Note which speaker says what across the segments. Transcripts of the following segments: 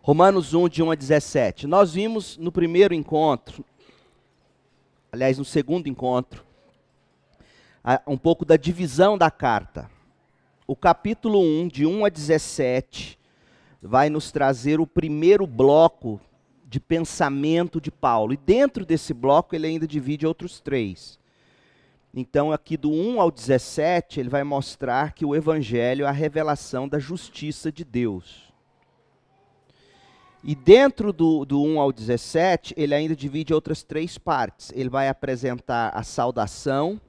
Speaker 1: Romanos 1, de 1 a 17. Nós vimos no primeiro encontro, aliás, no segundo encontro, um pouco da divisão da carta. O capítulo 1, de 1 a 17, vai nos trazer o primeiro bloco de pensamento de Paulo. E dentro desse bloco ele ainda divide outros 3. Então aqui do 1 ao 17, ele vai mostrar que o Evangelho é a revelação da justiça de Deus. E dentro do 1 ao 17, ele ainda divide outras 3 partes. Ele vai apresentar a saudação,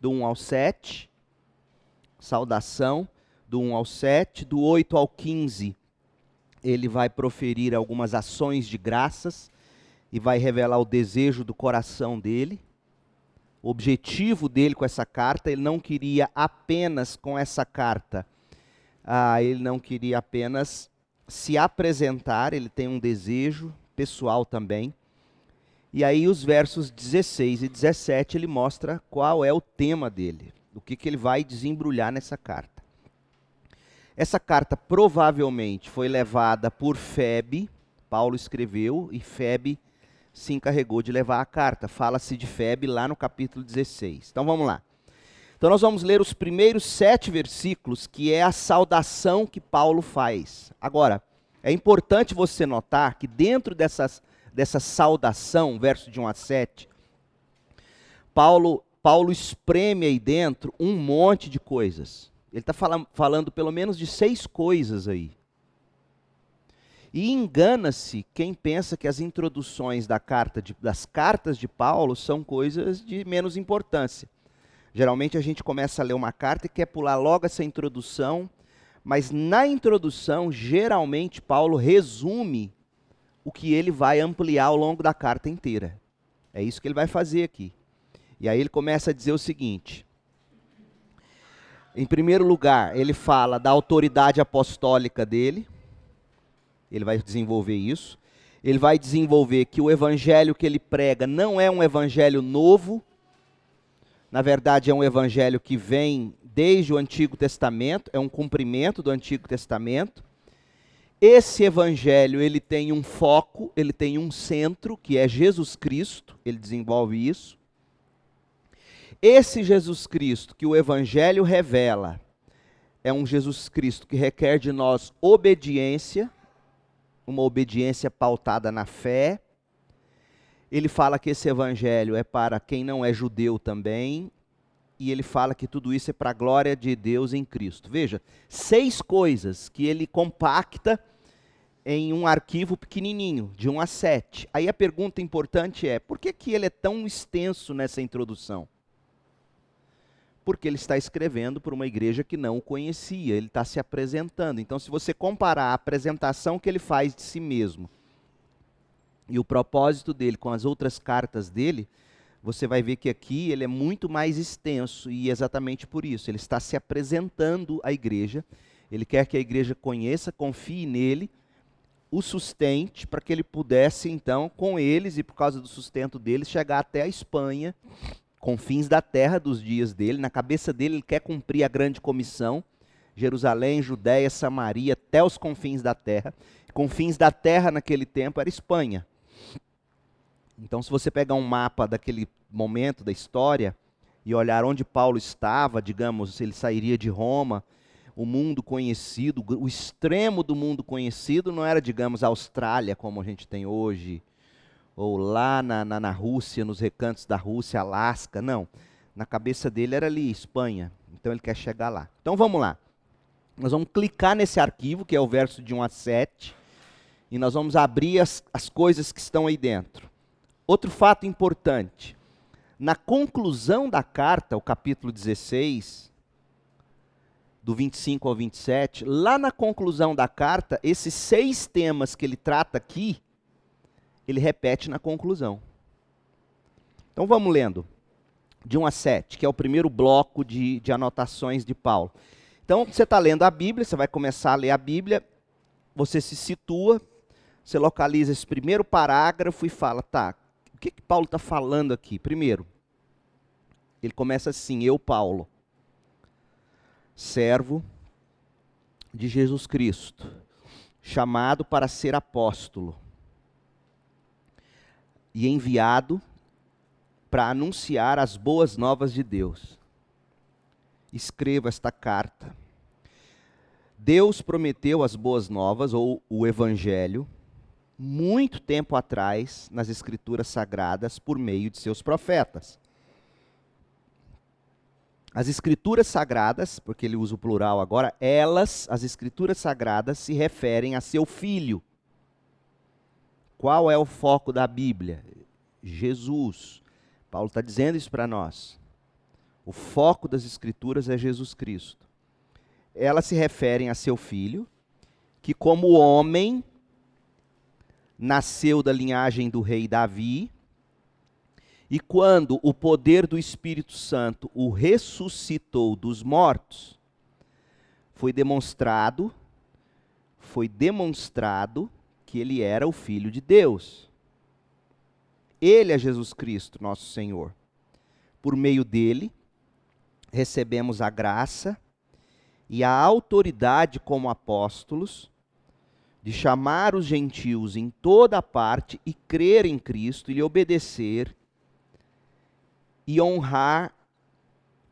Speaker 1: do 1 ao 7. Saudação, do 1 ao 7. Do 8 ao 15, ele vai proferir algumas ações de graças e vai revelar o desejo do coração dele. O objetivo dele com essa carta, ele não queria apenas com essa carta, ele não queria apenas se apresentar, ele tem um desejo pessoal também. E aí os versos 16 e 17 ele mostra qual é o tema dele, o que ele vai desembrulhar nessa carta. Essa carta provavelmente foi levada por Febe, Paulo escreveu e Febe se encarregou de levar a carta. Fala-se de Febe lá no capítulo 16. Então vamos lá. Então nós vamos ler os primeiros 7 versículos, que é a saudação que Paulo faz. Agora, é importante você notar que dentro dessa saudação, verso de 1 a 7, Paulo espreme aí dentro um monte de coisas. Ele está falando pelo menos de 6 coisas aí. E engana-se quem pensa que as introduções das cartas de Paulo são coisas de menos importância. Geralmente a gente começa a ler uma carta e quer pular logo essa introdução, mas na introdução, geralmente, Paulo resume o que ele vai ampliar ao longo da carta inteira. É isso que ele vai fazer aqui. E aí ele começa a dizer o seguinte. Em primeiro lugar, ele fala da autoridade apostólica dele. Ele vai desenvolver isso. Ele vai desenvolver que o evangelho que ele prega não é um evangelho novo. Na verdade, é um evangelho que vem desde o Antigo Testamento, é um cumprimento do Antigo Testamento. Esse evangelho, ele tem um foco, ele tem um centro, que é Jesus Cristo, ele desenvolve isso. Esse Jesus Cristo que o evangelho revela, é um Jesus Cristo que requer de nós obediência, uma obediência pautada na fé. Ele fala que esse evangelho é para quem não é judeu também, e ele fala que tudo isso é para a glória de Deus em Cristo. Veja, 6 coisas que ele compacta em um arquivo pequenininho, de 1 a 7. Aí a pergunta importante é, por que ele é tão extenso nessa introdução? Porque ele está escrevendo para uma igreja que não o conhecia, ele está se apresentando. Então, se você comparar a apresentação que ele faz de si mesmo e o propósito dele com as outras cartas dele, você vai ver que aqui ele é muito mais extenso, e exatamente por isso, ele está se apresentando à igreja, ele quer que a igreja conheça, confie nele, o sustente, para que ele pudesse então, com eles e por causa do sustento deles, chegar até a Espanha, confins da terra dos dias dele. Na cabeça dele ele quer cumprir a grande comissão, Jerusalém, Judéia, Samaria, até os confins da terra. Confins da terra naquele tempo era Espanha. Então, se você pegar um mapa daquele momento da história e olhar onde Paulo estava, digamos, ele sairia de Roma, o mundo conhecido, o extremo do mundo conhecido não era, digamos, a Austrália, como a gente tem hoje, ou lá na Rússia, nos recantos da Rússia, Alasca, não. Na cabeça dele era ali, Espanha. Então ele quer chegar lá. Então vamos lá. Nós vamos clicar nesse arquivo, que é o verso de 1 a 7, e nós vamos abrir as coisas que estão aí dentro. Outro fato importante, na conclusão da carta, o capítulo 16, do 25 ao 27, lá na conclusão da carta, esses 6 temas que ele trata aqui, ele repete na conclusão. Então vamos lendo, de 1 a 7, que é o primeiro bloco de anotações de Paulo. Então você está lendo a Bíblia, você vai começar a ler a Bíblia, você se situa, você localiza esse primeiro parágrafo e fala, tá, o que Paulo está falando aqui? Primeiro, ele começa assim, eu, Paulo, servo de Jesus Cristo, chamado para ser apóstolo e enviado para anunciar as boas novas de Deus. Escreva esta carta. Deus prometeu as boas novas, ou o Evangelho, muito tempo atrás, nas Escrituras Sagradas, por meio de seus profetas. As Escrituras Sagradas, porque ele usa o plural agora, as Escrituras Sagradas, se referem a seu Filho. Qual é o foco da Bíblia? Jesus. Paulo está dizendo isso para nós. O foco das Escrituras é Jesus Cristo. Elas se referem a seu Filho, que como homem, nasceu da linhagem do rei Davi, e quando o poder do Espírito Santo o ressuscitou dos mortos, foi demonstrado que ele era o Filho de Deus. Ele é Jesus Cristo, nosso Senhor. Por meio dele, recebemos a graça e a autoridade como apóstolos de chamar os gentios em toda parte e crer em Cristo e lhe obedecer e honrar,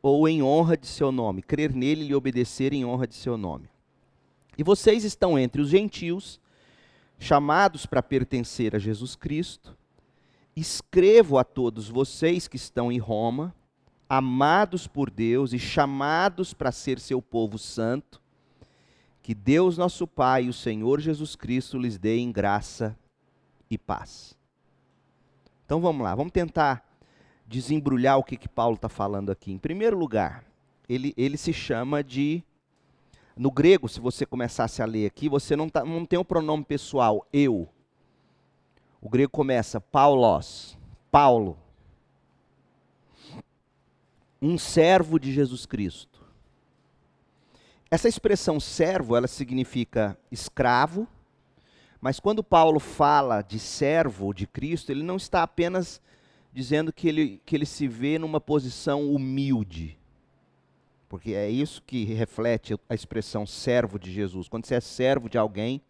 Speaker 1: ou em honra de seu nome, crer nele e lhe obedecer em honra de seu nome. E vocês estão entre os gentios, chamados para pertencer a Jesus Cristo. Escrevo a todos vocês que estão em Roma, amados por Deus e chamados para ser seu povo santo, que Deus nosso Pai e o Senhor Jesus Cristo lhes deem graça e paz. Então vamos lá, vamos tentar desembrulhar o que Paulo está falando aqui. Em primeiro lugar, ele se chama de... No grego, se você começasse a ler aqui, você não tem o pronome pessoal, eu. O grego começa, Paulos, Paulo. Um servo de Jesus Cristo. Essa expressão servo, ela significa escravo, mas quando Paulo fala de servo de Cristo, ele não está apenas dizendo que ele se vê numa posição humilde, porque é isso que reflete a expressão servo de Jesus. Quando você é servo de alguém,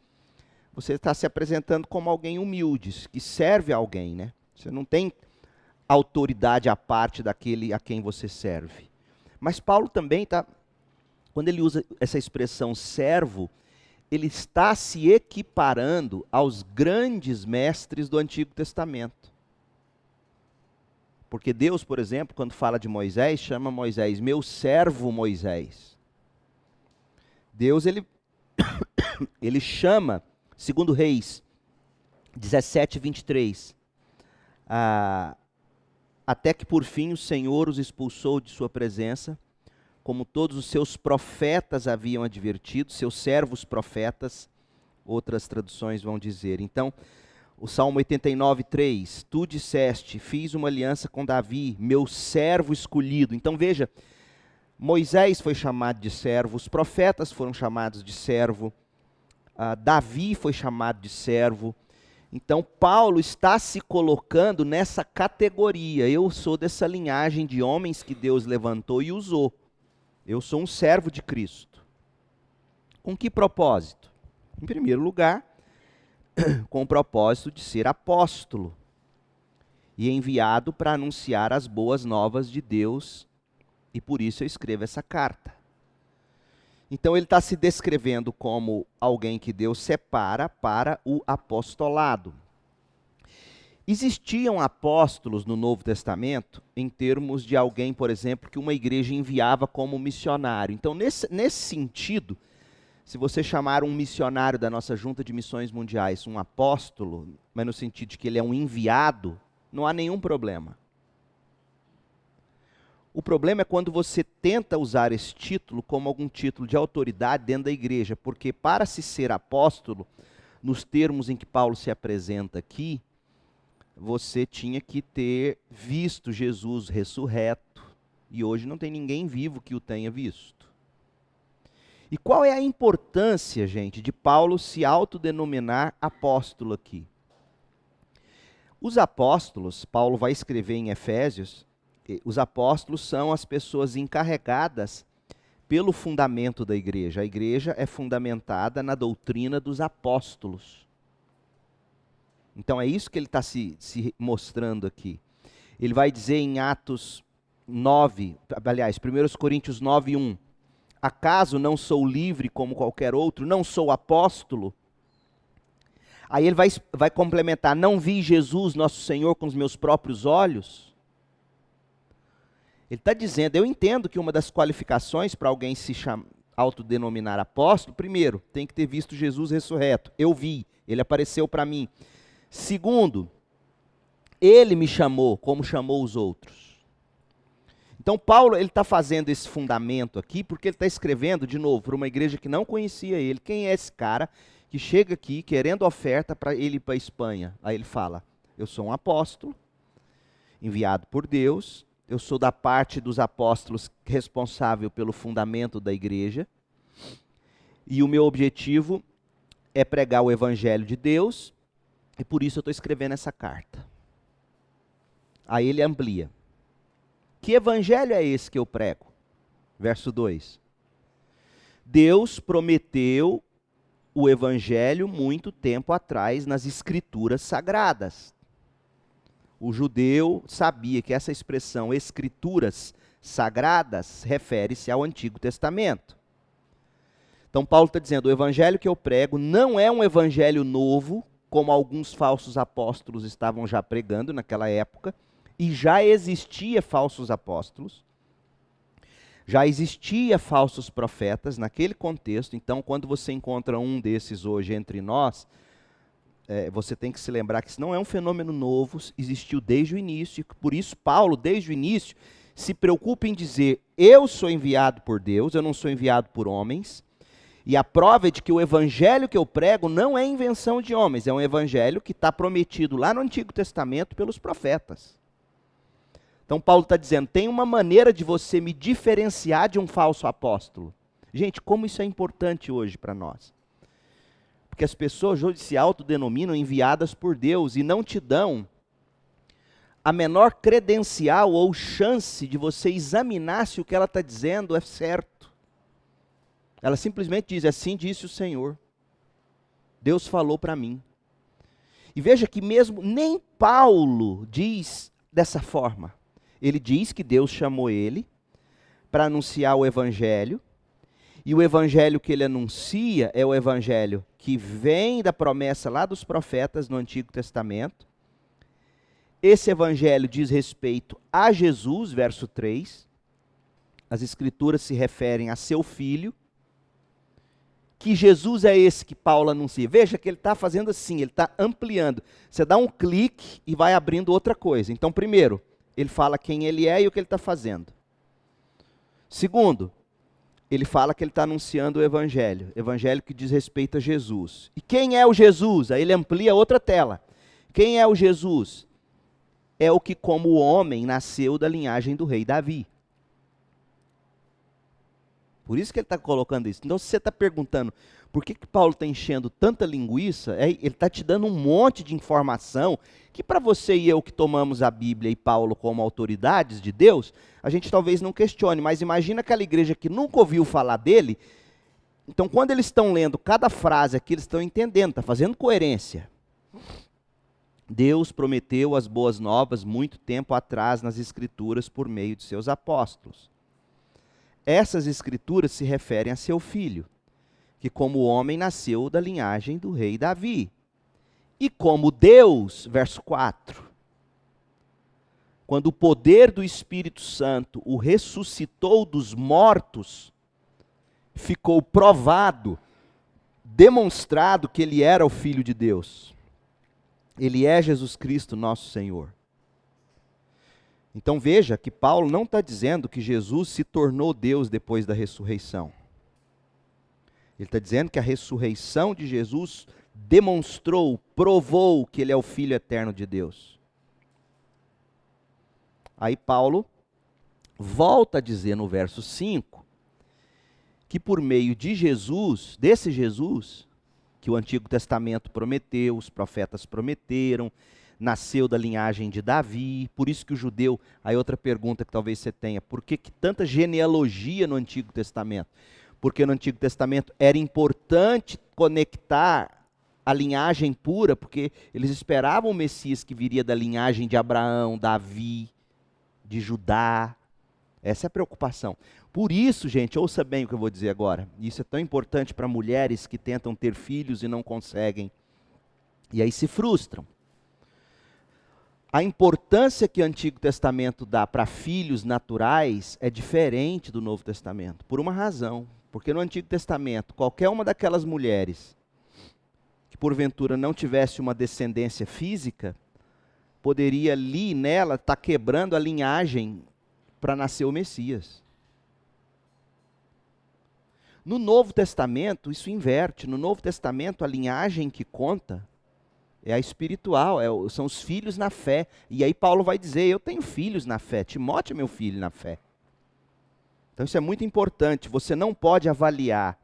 Speaker 1: você está se apresentando como alguém humilde, que serve a alguém, né? Você não tem autoridade à parte daquele a quem você serve. Mas Paulo também está, quando ele usa essa expressão servo, ele está se equiparando aos grandes mestres do Antigo Testamento. Porque Deus, por exemplo, quando fala de Moisés, chama Moisés, meu servo Moisés. Deus, ele chama, segundo Reis 17, 23, até que por fim o Senhor os expulsou de sua presença, como todos os seus profetas haviam advertido, seus servos profetas, outras traduções vão dizer. Então, o Salmo 89, 3, tu disseste, fiz uma aliança com Davi, meu servo escolhido. Então veja, Moisés foi chamado de servo, os profetas foram chamados de servo, Davi foi chamado de servo. Então Paulo está se colocando nessa categoria, eu sou dessa linhagem de homens que Deus levantou e usou. Eu sou um servo de Cristo. Com que propósito? Em primeiro lugar, com o propósito de ser apóstolo e enviado para anunciar as boas novas de Deus, e por isso eu escrevo essa carta. Então ele está se descrevendo como alguém que Deus separa para o apostolado. Existiam apóstolos no Novo Testamento em termos de alguém, por exemplo, que uma igreja enviava como missionário. Então nesse sentido, se você chamar um missionário da nossa Junta de Missões Mundiais um apóstolo, mas no sentido de que ele é um enviado, não há nenhum problema. O problema é quando você tenta usar esse título como algum título de autoridade dentro da igreja, porque para se ser apóstolo, nos termos em que Paulo se apresenta aqui, você tinha que ter visto Jesus ressurreto, e hoje não tem ninguém vivo que o tenha visto. E qual é a importância, gente, de Paulo se autodenominar apóstolo aqui? Os apóstolos, Paulo vai escrever em Efésios, os apóstolos são as pessoas encarregadas pelo fundamento da igreja. A igreja é fundamentada na doutrina dos apóstolos. Então é isso que ele está se mostrando aqui. Ele vai dizer em Atos 9, aliás, 1 Coríntios 9, 1. Acaso não sou livre como qualquer outro? Não sou apóstolo? Aí ele vai complementar, não vi Jesus, nosso Senhor, com os meus próprios olhos? Ele está dizendo, eu entendo que uma das qualificações para alguém se autodenominar apóstolo, primeiro, tem que ter visto Jesus ressurreto. Eu vi, ele apareceu para mim. Segundo, ele me chamou, como chamou os outros. Então Paulo ele está fazendo esse fundamento aqui, porque ele está escrevendo, de novo, para uma igreja que não conhecia ele. Quem é esse cara que chega aqui querendo oferta para ele ir para a Espanha? Aí ele fala, eu sou um apóstolo, enviado por Deus, eu sou da parte dos apóstolos responsável pelo fundamento da igreja, e o meu objetivo é pregar o evangelho de Deus, e por isso eu estou escrevendo essa carta. Aí ele amplia. Que evangelho é esse que eu prego? Verso 2. Deus prometeu o evangelho muito tempo atrás nas escrituras sagradas. O judeu sabia que essa expressão escrituras sagradas refere-se ao Antigo Testamento. Então Paulo está dizendo, o evangelho que eu prego não é um evangelho novo, como alguns falsos apóstolos estavam já pregando naquela época, e já existia falsos apóstolos, já existia falsos profetas naquele contexto. Então, quando você encontra um desses hoje entre nós, você tem que se lembrar que isso não é um fenômeno novo, existiu desde o início, e por isso Paulo, desde o início, se preocupa em dizer, eu sou enviado por Deus, eu não sou enviado por homens, e a prova é de que o evangelho que eu prego não é invenção de homens, é um evangelho que está prometido lá no Antigo Testamento pelos profetas. Então Paulo está dizendo, tem uma maneira de você me diferenciar de um falso apóstolo. Gente, como isso é importante hoje para nós. Porque as pessoas hoje se autodenominam enviadas por Deus e não te dão a menor credencial ou chance de você examinar se o que ela está dizendo é certo. Ela simplesmente diz, assim disse o Senhor. Deus falou para mim. E veja que mesmo nem Paulo diz dessa forma. Ele diz que Deus chamou ele para anunciar o evangelho, e o evangelho que ele anuncia é o evangelho que vem da promessa lá dos profetas no Antigo Testamento. Esse evangelho diz respeito a Jesus, verso 3. As escrituras se referem a seu filho. Que Jesus é esse que Paulo anuncia. Veja que ele está fazendo assim, ele está ampliando. Você dá um clique e vai abrindo outra coisa. Então, primeiro, ele fala quem ele é e o que ele está fazendo. Segundo, ele fala que ele está anunciando o evangelho que diz respeito a Jesus. E quem é o Jesus? Aí ele amplia outra tela. Quem é o Jesus? É o que como homem nasceu da linhagem do rei Davi. Por isso que ele está colocando isso. Então, se você está perguntando por que Paulo está enchendo tanta linguiça, ele está te dando um monte de informação que para você e eu que tomamos a Bíblia e Paulo como autoridades de Deus, a gente talvez não questione, mas imagina aquela igreja que nunca ouviu falar dele. Então, quando eles estão lendo cada frase aqui, eles estão entendendo, está fazendo coerência. Deus prometeu as boas novas muito tempo atrás nas Escrituras por meio de seus apóstolos. Essas escrituras se referem a seu filho, que como homem nasceu da linhagem do rei Davi. E como Deus, verso 4, quando o poder do Espírito Santo o ressuscitou dos mortos, ficou provado, demonstrado que ele era o Filho de Deus. Ele é Jesus Cristo, nosso Senhor. Então veja que Paulo não está dizendo que Jesus se tornou Deus depois da ressurreição. Ele está dizendo que a ressurreição de Jesus demonstrou, provou que ele é o Filho eterno de Deus. Aí Paulo volta a dizer no verso 5, que por meio de Jesus, desse Jesus, que o Antigo Testamento prometeu, os profetas prometeram, nasceu da linhagem de Davi. Por isso que o judeu, aí outra pergunta que talvez você tenha, por que tanta genealogia no Antigo Testamento? Porque no Antigo Testamento era importante conectar a linhagem pura, porque eles esperavam o Messias que viria da linhagem de Abraão, Davi, de Judá. Essa é a preocupação. Por isso, gente, ouça bem o que eu vou dizer agora. Isso é tão importante para mulheres que tentam ter filhos e não conseguem. E aí se frustram. A importância que o Antigo Testamento dá para filhos naturais é diferente do Novo Testamento, por uma razão. Porque no Antigo Testamento, qualquer uma daquelas mulheres que porventura não tivesse uma descendência física, poderia ali nela estar quebrando a linhagem para nascer o Messias. No Novo Testamento, isso inverte. No Novo Testamento, a linhagem que conta é a espiritual, são os filhos na fé. E aí Paulo vai dizer, eu tenho filhos na fé, Timóteo é meu filho na fé. Então isso é muito importante, você não pode avaliar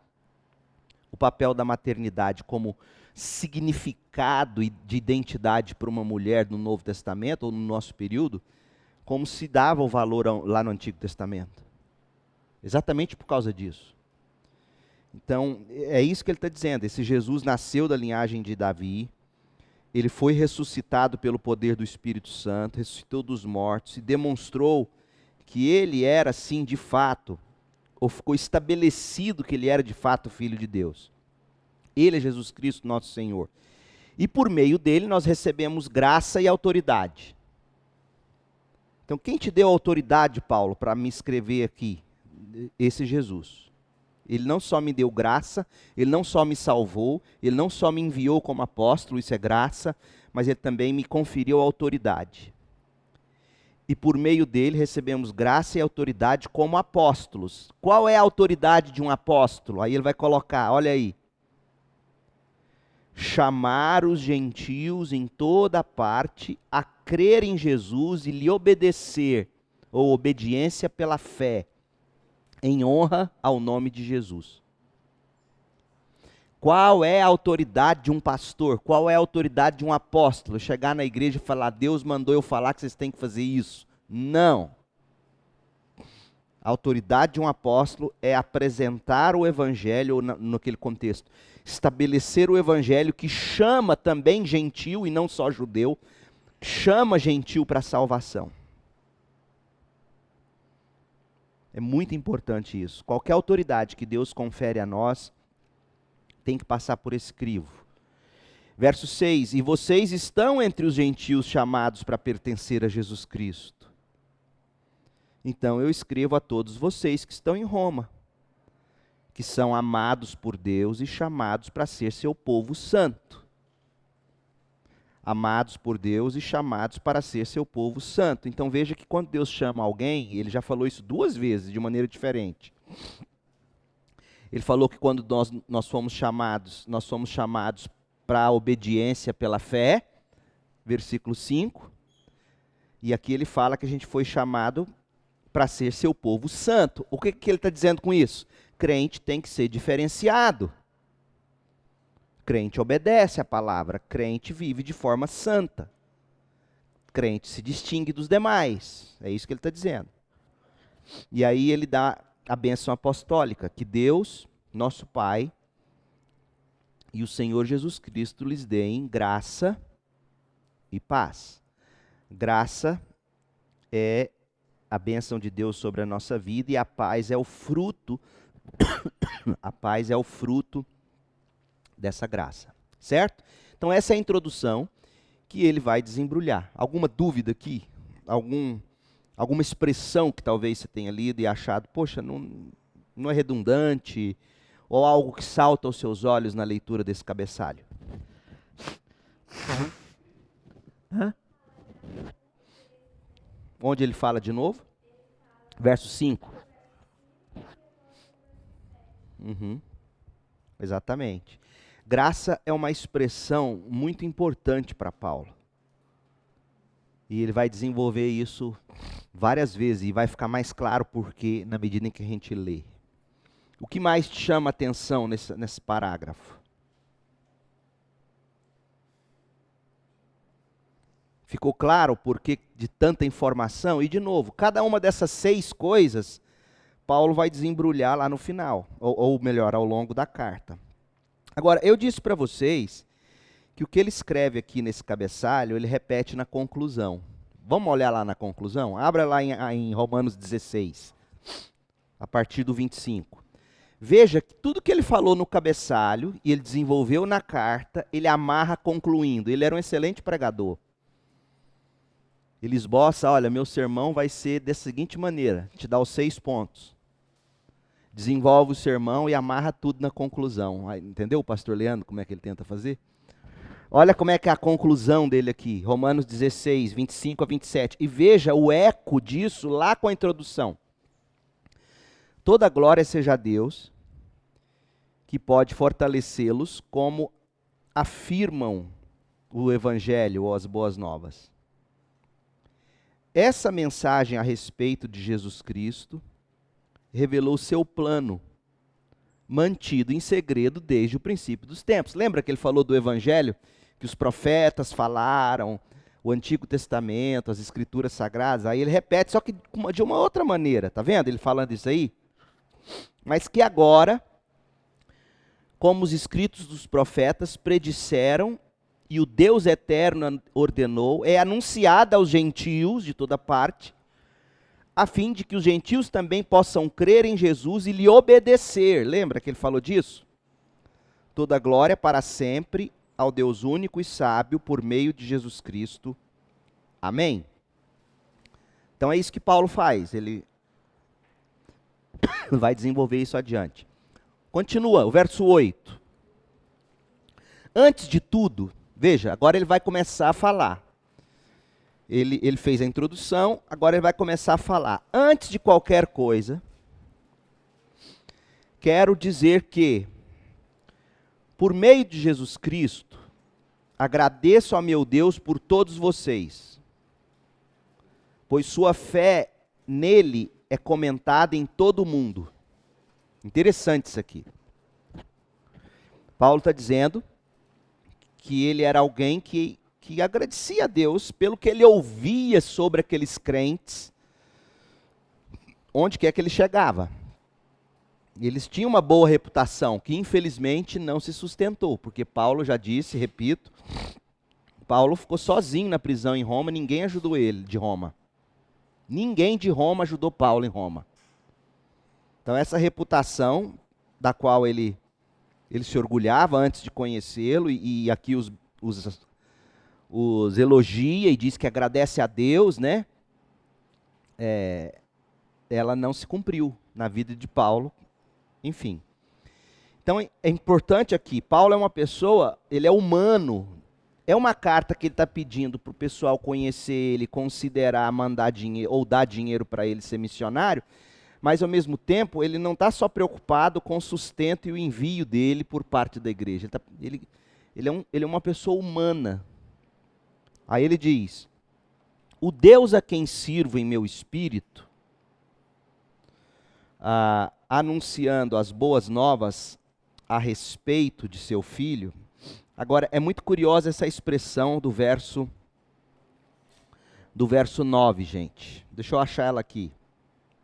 Speaker 1: o papel da maternidade como significado de identidade para uma mulher no Novo Testamento, ou no nosso período, como se dava o valor lá no Antigo Testamento. Exatamente por causa disso. Então, é isso que ele está dizendo, esse Jesus nasceu da linhagem de Davi, ele foi ressuscitado pelo poder do Espírito Santo, ressuscitou dos mortos e demonstrou que ele era, sim, de fato, ou ficou estabelecido que ele era de fato Filho de Deus. Ele é Jesus Cristo, nosso Senhor. E por meio dele nós recebemos graça e autoridade. Então quem te deu autoridade, Paulo, para me escrever aqui? Esse Jesus. Ele não só me deu graça, ele não só me salvou, ele não só me enviou como apóstolo, isso é graça, mas ele também me conferiu autoridade. E por meio dele recebemos graça e autoridade como apóstolos. Qual é a autoridade de um apóstolo? Aí ele vai colocar, olha aí. Chamar os gentios em toda parte a crer em Jesus e lhe obedecer, ou obediência pela fé, em honra ao nome de Jesus. Qual é a autoridade de um pastor? Qual é a autoridade de um apóstolo? Chegar na igreja e falar, Deus mandou eu falar que vocês têm que fazer isso. Não. A autoridade de um apóstolo é apresentar o evangelho, ou naquele contexto, estabelecer o evangelho que chama também gentil e não só judeu, chama gentil para a salvação. É muito importante isso. Qualquer autoridade que Deus confere a nós, tem que passar por esse crivo. Verso 6, e vocês estão entre os gentios chamados para pertencer a Jesus Cristo. Então eu escrevo a todos vocês que estão em Roma, que são amados por Deus e chamados para ser seu povo santo. Amados por Deus e chamados para ser seu povo santo. Então veja que quando Deus chama alguém, ele já falou isso duas vezes, de maneira diferente. Ele falou que quando nós somos chamados para a obediência pela fé, versículo 5. E aqui ele fala que a gente foi chamado para ser seu povo santo. O que ele está dizendo com isso? Crente tem que ser diferenciado. Crente obedece a palavra, crente vive de forma santa. Crente se distingue dos demais. É isso que ele está dizendo. E aí ele dá a bênção apostólica, que Deus, nosso Pai, e o Senhor Jesus Cristo lhes deem graça e paz. Graça é a bênção de Deus sobre a nossa vida e a paz é o fruto, a paz é o fruto dessa graça, certo? Então essa é a introdução que ele vai desembrulhar. Alguma dúvida aqui? Alguma expressão que talvez você tenha lido e achado, poxa, não é redundante, ou algo que salta aos seus olhos na leitura desse cabeçalho? Onde ele fala de novo? Verso 5. Exatamente. Graça é uma expressão muito importante para Paulo. E ele vai desenvolver isso várias vezes e vai ficar mais claro porque na medida em que a gente lê. O que mais te chama a atenção nesse parágrafo? Ficou claro o porquê de tanta informação? E, de novo, cada uma dessas 6 coisas, Paulo vai desembrulhar lá no final, ou melhor, ao longo da carta. Agora, eu disse para vocês que o que ele escreve aqui nesse cabeçalho, ele repete na conclusão. Vamos olhar lá na conclusão? Abra lá em Romanos 16, a partir do 25. Veja que tudo que ele falou no cabeçalho, e ele desenvolveu na carta, ele amarra concluindo. Ele era um excelente pregador. Ele esboça, olha, meu sermão vai ser da seguinte maneira, te dá os 6 pontos. Desenvolve o sermão e amarra tudo na conclusão. Entendeu o pastor Leandro, como é que ele tenta fazer? Olha como é que é a conclusão dele aqui, Romanos 16, 25 a 27. E veja o eco disso lá com a introdução. Toda glória seja a Deus, que pode fortalecê-los como afirmam o Evangelho ou as boas novas. Essa mensagem a respeito de Jesus Cristo revelou seu plano, mantido em segredo desde o princípio dos tempos. Lembra que ele falou do Evangelho? Que os profetas falaram, o Antigo Testamento, as Escrituras Sagradas. Aí ele repete, só que de uma outra maneira. Está vendo ele falando isso aí? Mas que agora, como os escritos dos profetas predisseram, e o Deus eterno ordenou, é anunciada aos gentios de toda parte, a fim de que os gentios também possam crer em Jesus e lhe obedecer. Lembra que ele falou disso? Toda glória para sempre ao Deus único e sábio, por meio de Jesus Cristo. Amém? Então é isso que Paulo faz, ele vai desenvolver isso adiante. Continua, o verso 8. Antes de tudo, veja, agora ele vai começar a falar. Ele fez a introdução, agora ele vai começar a falar. Antes de qualquer coisa, quero dizer que, por meio de Jesus Cristo, agradeço a meu Deus por todos vocês, pois sua fé nele é comentada em todo o mundo. Interessante isso aqui. Paulo está dizendo que ele era alguém que agradecia a Deus pelo que ele ouvia sobre aqueles crentes, onde quer que ele chegava. Eles tinham uma boa reputação, que infelizmente não se sustentou, porque Paulo já disse, repito, Paulo ficou sozinho na prisão em Roma, ninguém ajudou ele de Roma. Ninguém de Roma ajudou Paulo em Roma. Então essa reputação, da qual ele se orgulhava antes de conhecê-lo, e aqui os elogia e diz que agradece a Deus, né? Ela não se cumpriu na vida de Paulo, enfim. Então é importante aqui, Paulo é uma pessoa, ele é humano, é uma carta que ele está pedindo para o pessoal conhecer ele, considerar mandar dinheiro, ou dar dinheiro para ele ser missionário, mas ao mesmo tempo ele não está só preocupado com o sustento e o envio dele por parte da igreja, ele é uma pessoa humana. Aí ele diz, o Deus a quem sirvo em meu espírito, anunciando as boas novas a respeito de seu filho. Agora, é muito curiosa essa expressão do verso 9, gente. Deixa eu achar ela aqui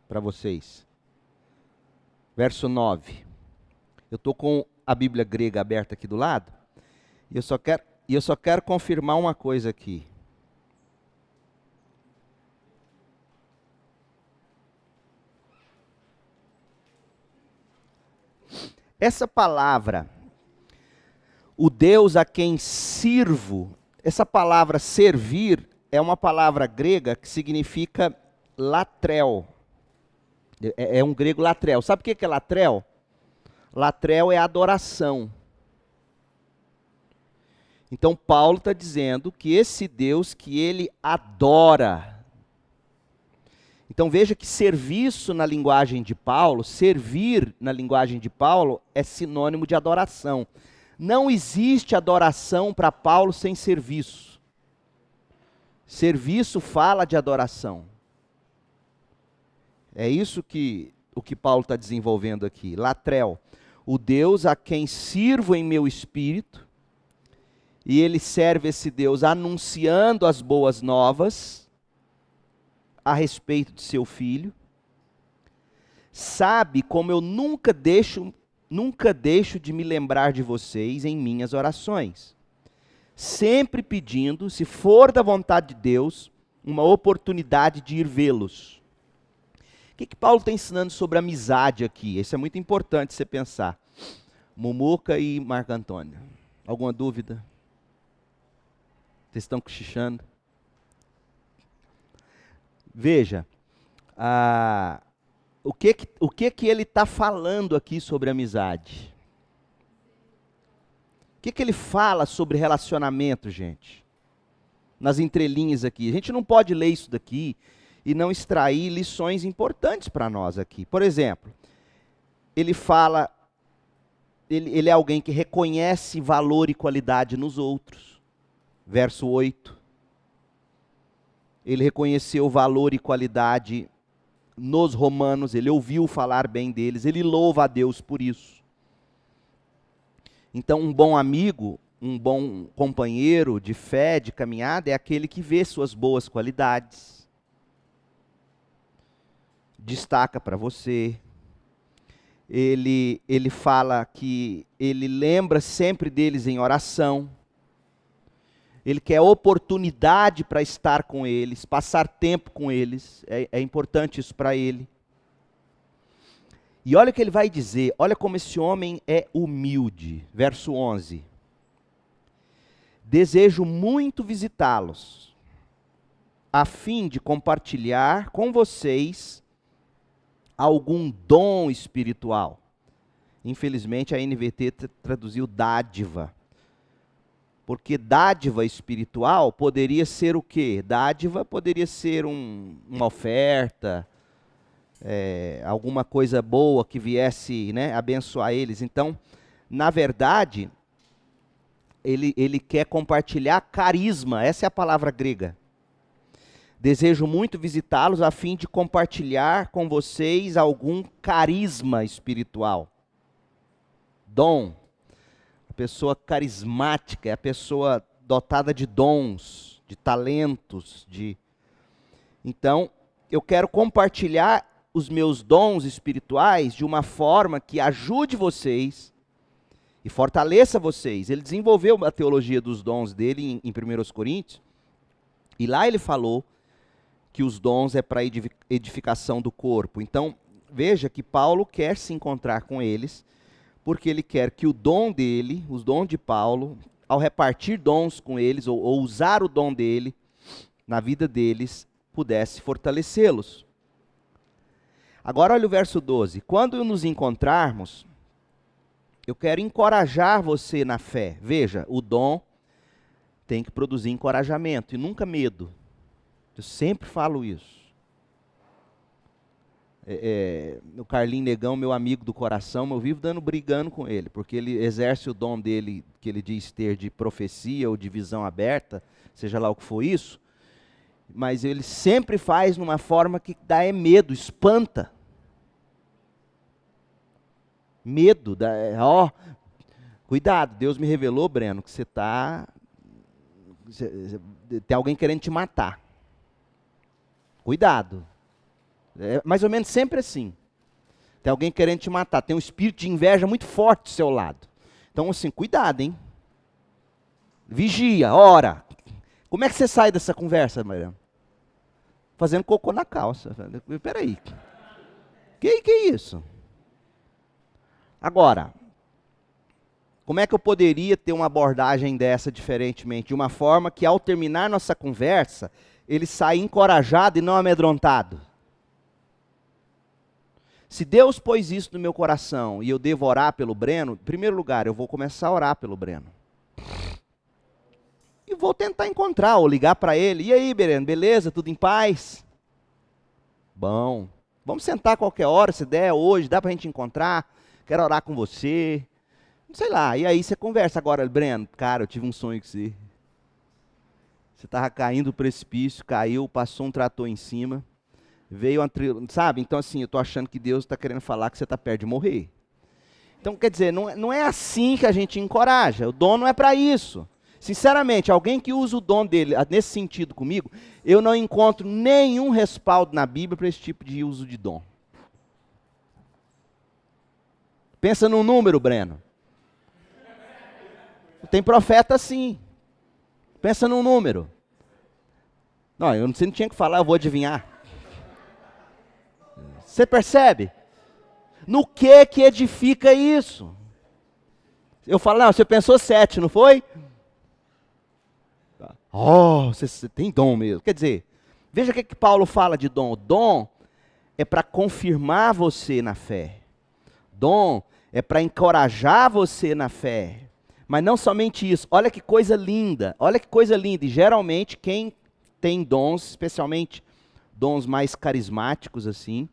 Speaker 1: para vocês. Verso 9. Eu estou com a Bíblia grega aberta aqui do lado, e eu só quero confirmar uma coisa aqui. Essa palavra, o Deus a quem sirvo, essa palavra servir é uma palavra grega que significa latrel. É um grego latrel. Sabe o que é latrel? Latrel é adoração. Então Paulo está dizendo que esse Deus que ele adora. Então veja que serviço na linguagem de Paulo, servir na linguagem de Paulo é sinônimo de adoração. Não existe adoração para Paulo sem serviço. Serviço fala de adoração. É isso que o que Paulo está desenvolvendo aqui. Latrel, o Deus a quem sirvo em meu espírito e ele serve esse Deus anunciando as boas novas a respeito de seu filho. Sabe como eu nunca deixo de me lembrar de vocês em minhas orações, sempre pedindo, se for da vontade de Deus, uma oportunidade de ir vê-los. O que Paulo está ensinando sobre amizade aqui? Isso é muito importante você pensar. Mumuca e Marco Antônio. Alguma dúvida? Vocês estão cochichando? Veja, o que ele está falando aqui sobre amizade? O que ele fala sobre relacionamento, gente? Nas entrelinhas aqui. A gente não pode ler isso daqui e não extrair lições importantes para nós aqui. Por exemplo, ele fala, ele é alguém que reconhece valor e qualidade nos outros. Verso 8. Ele reconheceu valor e qualidade nos romanos, ele ouviu falar bem deles, ele louva a Deus por isso. Então, um bom amigo, um bom companheiro de fé, de caminhada, é aquele que vê suas boas qualidades, destaca para você. Ele fala que ele lembra sempre deles em oração. Ele quer oportunidade para estar com eles, passar tempo com eles. É importante isso para ele. E olha o que ele vai dizer, olha como esse homem é humilde. Verso 11. Desejo muito visitá-los, a fim de compartilhar com vocês algum dom espiritual. Infelizmente a NVT traduziu dádiva. Porque dádiva espiritual poderia ser o quê? Dádiva poderia ser uma oferta, alguma coisa boa que viesse, né, abençoar eles. Então, na verdade, ele quer compartilhar carisma, essa é a palavra grega. Desejo muito visitá-los a fim de compartilhar com vocês algum carisma espiritual. Dom. A pessoa carismática é a pessoa dotada de dons, de talentos, Então, eu quero compartilhar os meus dons espirituais de uma forma que ajude vocês e fortaleça vocês. Ele desenvolveu a teologia dos dons dele em 1 Coríntios, e lá ele falou que os dons é para edificação do corpo. Então, veja que Paulo quer se encontrar com eles, porque ele quer que o dom dele, os dons de Paulo, ao repartir dons com eles, ou usar o dom dele na vida deles, pudesse fortalecê-los. Agora olha o verso 12. Quando nos encontrarmos, eu quero encorajar você na fé. Veja, o dom tem que produzir encorajamento e nunca medo. Eu sempre falo isso. O Carlinho Negão, meu amigo do coração, eu vivo brigando com ele, porque ele exerce o dom dele, que ele diz ter de profecia ou de visão aberta, seja lá o que for isso, mas ele sempre faz numa forma que dá medo, espanta. Medo, cuidado, Deus me revelou, Breno, que tem alguém querendo te matar. Cuidado. É mais ou menos sempre assim. Tem alguém querendo te matar. Tem um espírito de inveja muito forte do seu lado. Então, assim, cuidado, hein? Vigia, ora. Como é que você sai dessa conversa, Mariana? Fazendo cocô na calça. Peraí. Que é isso? Agora, como é que eu poderia ter uma abordagem dessa diferentemente? De uma forma que, ao terminar nossa conversa, ele saia encorajado e não amedrontado. Se Deus pôs isso no meu coração e eu devo orar pelo Breno, em primeiro lugar, eu vou começar a orar pelo Breno. E vou tentar encontrar ou ligar para ele. E aí, Breno, beleza? Tudo em paz? Bom. Vamos sentar qualquer hora, se der, hoje, dá para a gente encontrar? Quero orar com você. Sei lá, e aí você conversa agora, Breno, cara, eu tive um sonho com você. Você estava caindo do precipício, caiu, passou um trator em cima. Veio, sabe? Então, assim, eu estou achando que Deus está querendo falar que você está perto de morrer. Então, quer dizer, não é assim que a gente encoraja. O dom não é para isso. Sinceramente, alguém que usa o dom dele nesse sentido comigo, eu não encontro nenhum respaldo na Bíblia para esse tipo de uso de dom. Pensa num número, Breno. Tem profeta assim. Pensa num número. Não, você não tinha que falar, eu vou adivinhar. Você percebe? No que edifica isso? Eu falo, não, você pensou 7, não foi? Oh, você tem dom mesmo. Quer dizer, veja o que Paulo fala de dom. Dom é para confirmar você na fé. Dom é para encorajar você na fé. Mas não somente isso. Olha que coisa linda. Olha que coisa linda. E geralmente quem tem dons, especialmente dons mais carismáticos assim,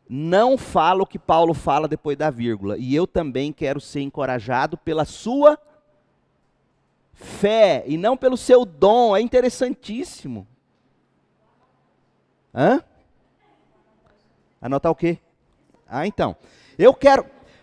Speaker 1: não fala o que Paulo fala depois da vírgula. E eu também quero ser encorajado pela sua fé e não pelo seu dom. É interessantíssimo. Hã? Anotar o quê? Então.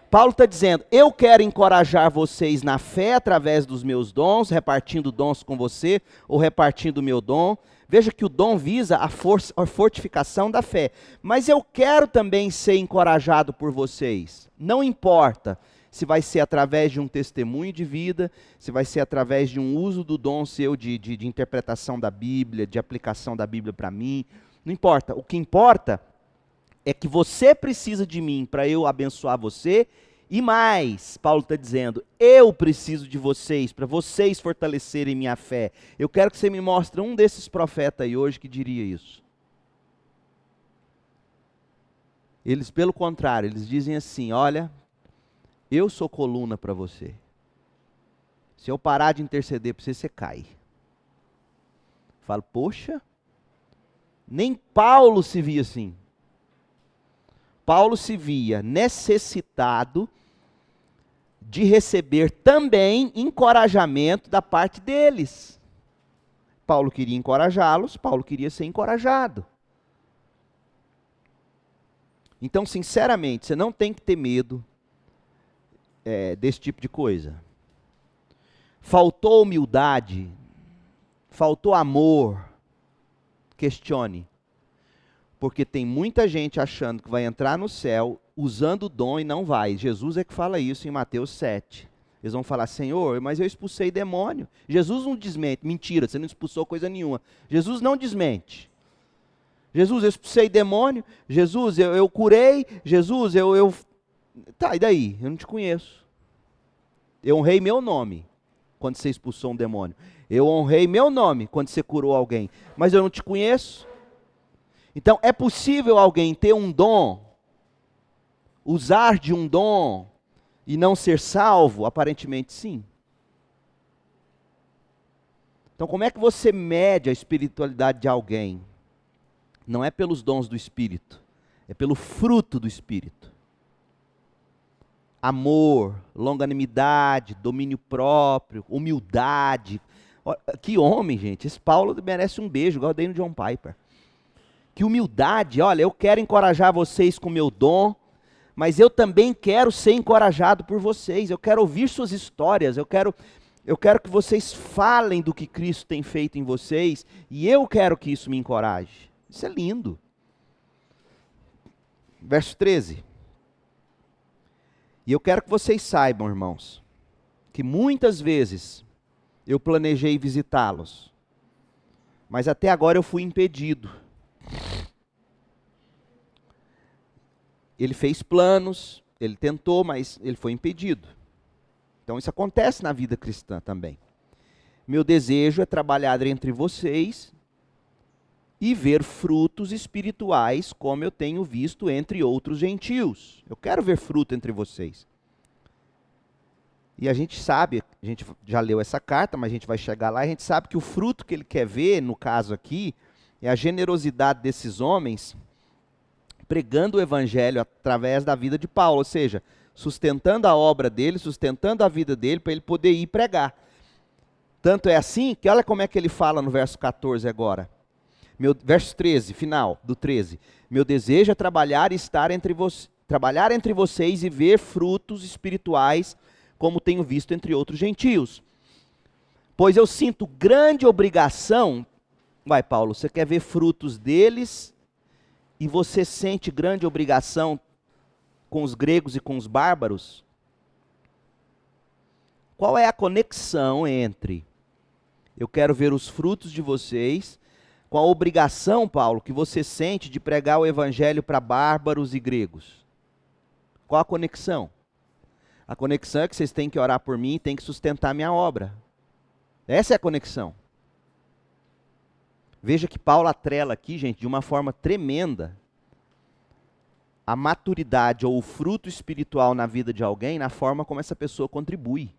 Speaker 1: Paulo está dizendo, eu quero encorajar vocês na fé através dos meus dons, repartindo dons com você, ou repartindo o meu dom. Veja que o dom visa a fortificação da fé. Mas eu quero também ser encorajado por vocês. Não importa se vai ser através de um testemunho de vida, se vai ser através de um uso do dom seu de interpretação da Bíblia, de aplicação da Bíblia para mim. Não importa. O que importa é que você precisa de mim para eu abençoar você, e mais, Paulo está dizendo, eu preciso de vocês, para vocês fortalecerem minha fé. Eu quero que você me mostre um desses profetas aí hoje que diria isso. Eles, pelo contrário, eles dizem assim, olha, eu sou coluna para você. Se eu parar de interceder para você, você cai. Eu falo, poxa, nem Paulo se via assim. Paulo se via necessitado de receber também encorajamento da parte deles. Paulo queria encorajá-los, Paulo queria ser encorajado. Então, sinceramente, você não tem que ter medo desse tipo de coisa. Faltou humildade, faltou amor, questione. Porque tem muita gente achando que vai entrar no céu usando o dom e não vai. Jesus é que fala isso em Mateus 7. Eles vão falar, Senhor, mas eu expulsei demônio. Jesus não desmente. Mentira, você não expulsou coisa nenhuma. Jesus não desmente. Jesus, eu expulsei demônio. Jesus, eu curei. Jesus, eu... Tá, e daí? Eu não te conheço. Eu honrei meu nome quando você expulsou um demônio. Eu honrei meu nome quando você curou alguém. Mas eu não te conheço. Então, é possível alguém ter um dom, usar de um dom e não ser salvo? Aparentemente, sim. Então, como é que você mede a espiritualidade de alguém? Não é pelos dons do Espírito, é pelo fruto do Espírito. Amor, longanimidade, domínio próprio, humildade. Que homem, gente. Esse Paulo merece um beijo, igual eu dei no John Piper. Que humildade, olha, eu quero encorajar vocês com o meu dom, mas eu também quero ser encorajado por vocês, eu quero ouvir suas histórias, eu quero que vocês falem do que Cristo tem feito em vocês, e eu quero que isso me encoraje. Isso é lindo. Verso 13. E eu quero que vocês saibam, irmãos, que muitas vezes eu planejei visitá-los, mas até agora eu fui impedido. Ele fez planos, ele tentou, mas ele foi impedido. Então isso acontece na vida cristã também. Meu desejo é trabalhar entre vocês e ver frutos espirituais, como eu tenho visto entre outros gentios. Eu quero ver fruto entre vocês. E a gente sabe, a gente já leu essa carta, mas a gente vai chegar lá, a gente sabe que o fruto que ele quer ver, no caso aqui, é a generosidade desses homens pregando o evangelho através da vida de Paulo, ou seja, sustentando a obra dele, sustentando a vida dele, para ele poder ir pregar. Tanto é assim, que olha como é que ele fala no verso 14 agora. Verso 13, final do 13. Meu desejo é trabalhar entre vocês e ver frutos espirituais, como tenho visto entre outros gentios. Pois eu sinto grande obrigação. Vai, Paulo, você quer ver frutos deles e você sente grande obrigação com os gregos e com os bárbaros? Qual é a conexão entre eu quero ver os frutos de vocês com a obrigação, Paulo, que você sente de pregar o evangelho para bárbaros e gregos? Qual a conexão? A conexão é que vocês têm que orar por mim e têm que sustentar minha obra. Essa é a conexão. Veja que Paulo atrela aqui, gente, de uma forma tremenda, a maturidade ou o fruto espiritual na vida de alguém na forma como essa pessoa contribui.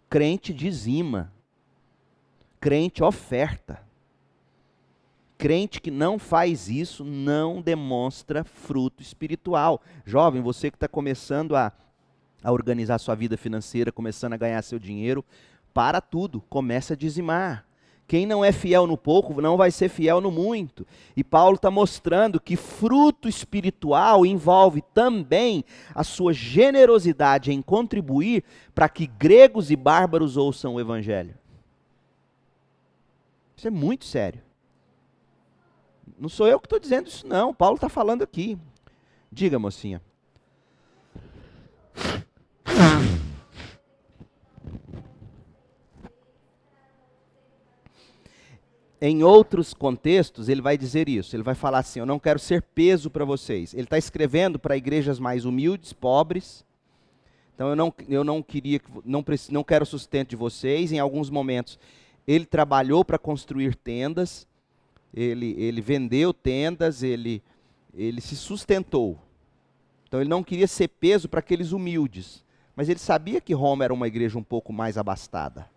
Speaker 1: Crente dizima. Crente oferta. Crente que não faz isso não demonstra fruto espiritual. Jovem, você que está começando a organizar sua vida financeira, começando a ganhar seu dinheiro, para tudo, começa a dizimar. Quem não é fiel no pouco não vai ser fiel no muito. E Paulo está mostrando que fruto espiritual envolve também a sua generosidade em contribuir para que gregos e bárbaros ouçam o evangelho. Isso é muito sério. Não sou eu que estou dizendo isso não, Paulo está falando aqui. Diga, mocinha. Em outros contextos, ele vai dizer isso. Ele vai falar assim, eu não quero ser peso para vocês. Ele está escrevendo para igrejas mais humildes, pobres. Então eu não quero sustento de vocês. Em alguns momentos, ele trabalhou para construir tendas. Ele vendeu tendas, ele se sustentou. Então ele não queria ser peso para aqueles humildes. Mas ele sabia que Roma era uma igreja um pouco mais abastada.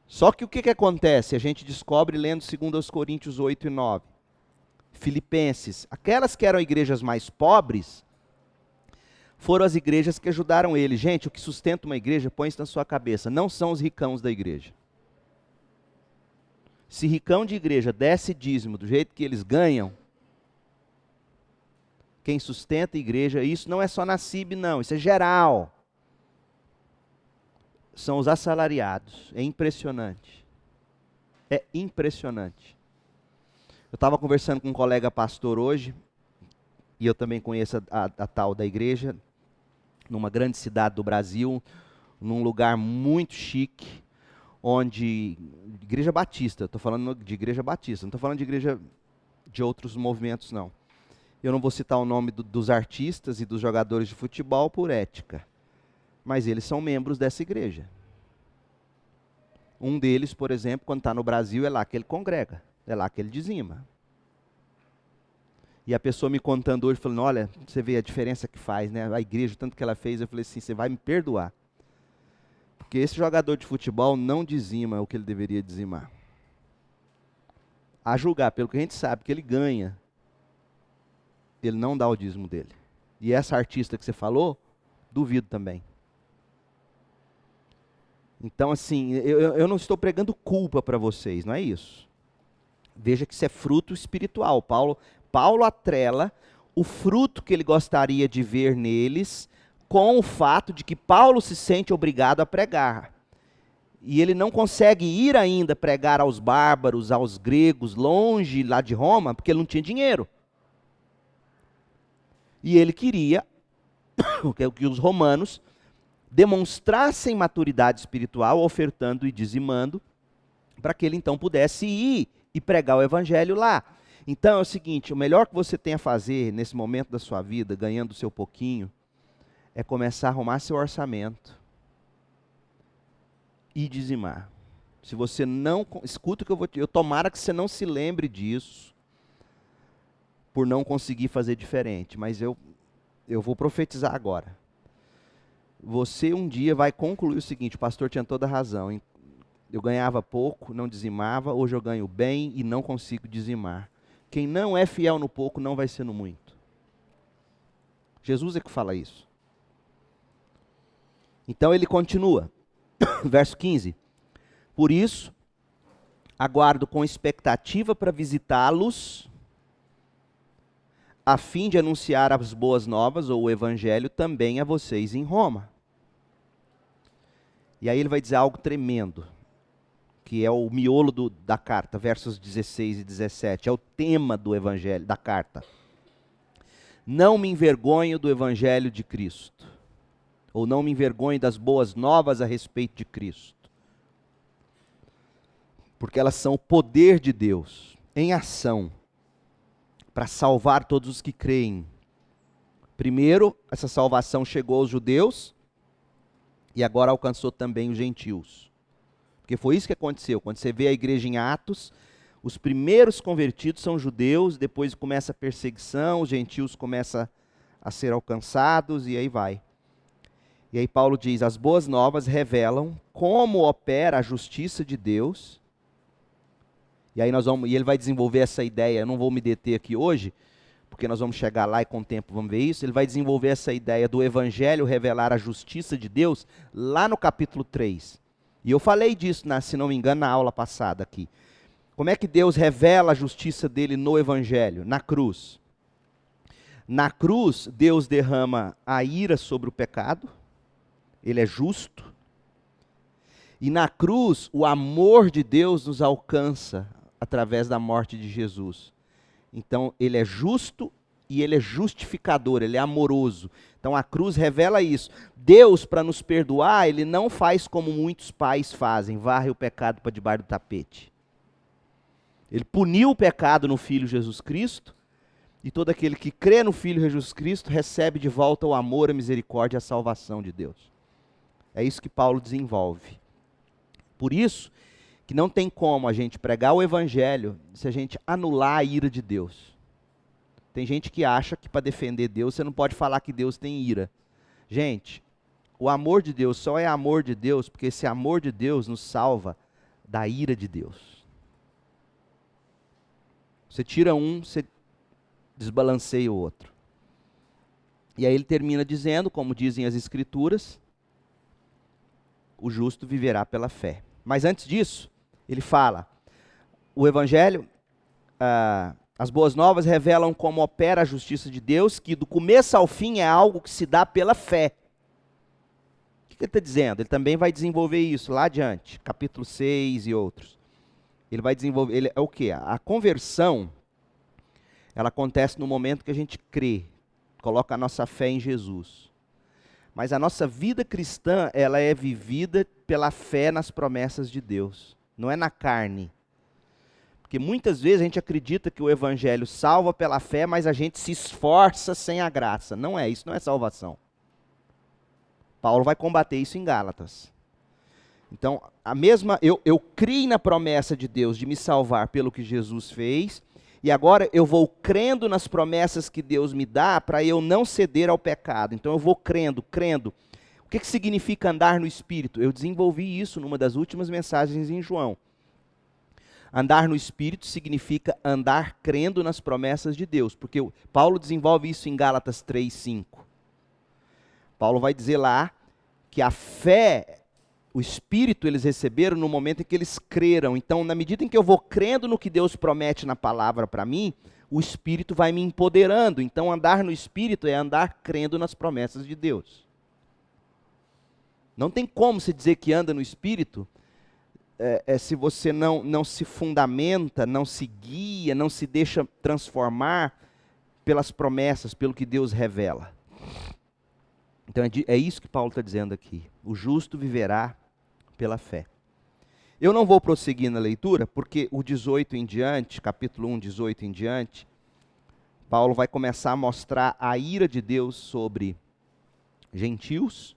Speaker 1: Só que o que acontece? A gente descobre lendo 2 Coríntios 8 e 9. Filipenses, aquelas que eram igrejas mais pobres, foram as igrejas que ajudaram ele. Gente, o que sustenta uma igreja, põe isso na sua cabeça, não são os ricãos da igreja. Se ricão de igreja desse dízimo do jeito que eles ganham, quem sustenta a igreja, isso não é só na CIB não, isso é geral. São os assalariados. É impressionante. É impressionante. Eu estava conversando com um colega pastor hoje, e eu também conheço a tal da igreja, numa grande cidade do Brasil, num lugar muito chique, onde... Igreja Batista, estou falando de igreja batista, não estou falando de igreja de outros movimentos, não. Eu não vou citar o nome dos artistas e dos jogadores de futebol por ética. Mas eles são membros dessa igreja. Um deles, por exemplo, quando está no Brasil, é lá que ele congrega, é lá que ele dizima. E a pessoa me contando hoje, falando, olha, você vê a diferença que faz, né? A igreja, tanto que ela fez, eu falei assim, você vai me perdoar. Porque esse jogador de futebol não dizima o que ele deveria dizimar. A julgar, pelo que a gente sabe, que ele ganha, ele não dá o dízimo dele. E essa artista que você falou, duvido também. Então, assim, eu não estou pregando culpa para vocês, não é isso. Veja que isso é fruto espiritual. Paulo atrela o fruto que ele gostaria de ver neles com o fato de que Paulo se sente obrigado a pregar. E ele não consegue ir ainda pregar aos bárbaros, aos gregos, longe lá de Roma, porque ele não tinha dinheiro. E ele queria que os romanos demonstrassem maturidade espiritual, ofertando e dizimando, para que ele então pudesse ir e pregar o evangelho lá. Então é o seguinte, o melhor que você tem a fazer nesse momento da sua vida, ganhando o seu pouquinho, é começar a arrumar seu orçamento e dizimar. Se você não, escuta o que eu vou te dizer, tomara que você não se lembre disso, por não conseguir fazer diferente, mas eu vou profetizar agora. Você um dia vai concluir o seguinte, o pastor tinha toda a razão, hein? Eu ganhava pouco, não dizimava, hoje eu ganho bem e não consigo dizimar. Quem não é fiel no pouco não vai ser no muito. Jesus é que fala isso. Então ele continua, verso 15. Por isso, aguardo com expectativa para visitá-los, a fim de anunciar as boas novas, ou o evangelho, também a vocês em Roma. E aí ele vai dizer algo tremendo, que é o miolo da carta, versos 16 e 17. É o tema do evangelho, da carta. Não me envergonho do evangelho de Cristo, ou não me envergonho das boas novas a respeito de Cristo, porque elas são o poder de Deus em ação para salvar todos os que creem. Primeiro, essa salvação chegou aos judeus e agora alcançou também os gentios. Porque foi isso que aconteceu. Quando você vê a igreja em Atos, os primeiros convertidos são judeus, depois começa a perseguição, os gentios começam a ser alcançados e aí vai. E aí Paulo diz, as boas novas revelam como opera a justiça de Deus. E aí e ele vai desenvolver essa ideia, eu não vou me deter aqui hoje, porque nós vamos chegar lá e com o tempo vamos ver isso. Ele vai desenvolver essa ideia do evangelho revelar a justiça de Deus lá no capítulo 3. E eu falei disso, se não me engano, na aula passada aqui. Como é que Deus revela a justiça dele no evangelho? Na cruz. Na cruz, Deus derrama a ira sobre o pecado, ele é justo. E na cruz, o amor de Deus nos alcança através da morte de Jesus. Então, ele é justo e ele é justificador, ele é amoroso. Então, a cruz revela isso. Deus, para nos perdoar, ele não faz como muitos pais fazem, varre o pecado para debaixo do tapete. Ele puniu o pecado no Filho Jesus Cristo, e todo aquele que crê no Filho Jesus Cristo recebe de volta o amor, a misericórdia e a salvação de Deus. É isso que Paulo desenvolve. Por isso que não tem como a gente pregar o evangelho se a gente anular a ira de Deus. Tem gente que acha que para defender Deus você não pode falar que Deus tem ira. Gente, o amor de Deus só é amor de Deus porque esse amor de Deus nos salva da ira de Deus. Você tira um, você desbalanceia o outro. E aí ele termina dizendo, como dizem as Escrituras, o justo viverá pela fé. Mas antes disso, ele fala, o Evangelho, as boas novas revelam como opera a justiça de Deus, que do começo ao fim é algo que se dá pela fé. O que ele está dizendo? Ele também vai desenvolver isso lá adiante, capítulo 6 e outros. Ele vai desenvolver, é o quê? A conversão, ela acontece no momento que a gente crê, coloca a nossa fé em Jesus. Mas a nossa vida cristã, ela é vivida pela fé nas promessas de Deus, não é na carne. Porque muitas vezes a gente acredita que o evangelho salva pela fé, mas a gente se esforça sem a graça. Não é, isso não é salvação. Paulo vai combater isso em Gálatas. Então, eu criei na promessa de Deus de me salvar pelo que Jesus fez, e agora eu vou crendo nas promessas que Deus me dá para eu não ceder ao pecado. Então eu vou crendo. O que significa andar no Espírito? Eu desenvolvi isso numa das últimas mensagens em João. Andar no Espírito significa andar crendo nas promessas de Deus, porque Paulo desenvolve isso em Gálatas 3:5. Paulo vai dizer lá que a fé, o Espírito eles receberam no momento em que eles creram. Então, na medida em que eu vou crendo no que Deus promete na palavra para mim, o Espírito vai me empoderando. Então, andar no Espírito é andar crendo nas promessas de Deus. Não tem como se dizer que anda no Espírito se você não se fundamenta, não se guia, não se deixa transformar pelas promessas, pelo que Deus revela. Então, é isso que Paulo está dizendo aqui. O justo viverá pela fé. Eu não vou prosseguir na leitura, porque o 18 em diante, capítulo 1, 18 em diante, Paulo vai começar a mostrar a ira de Deus sobre gentios,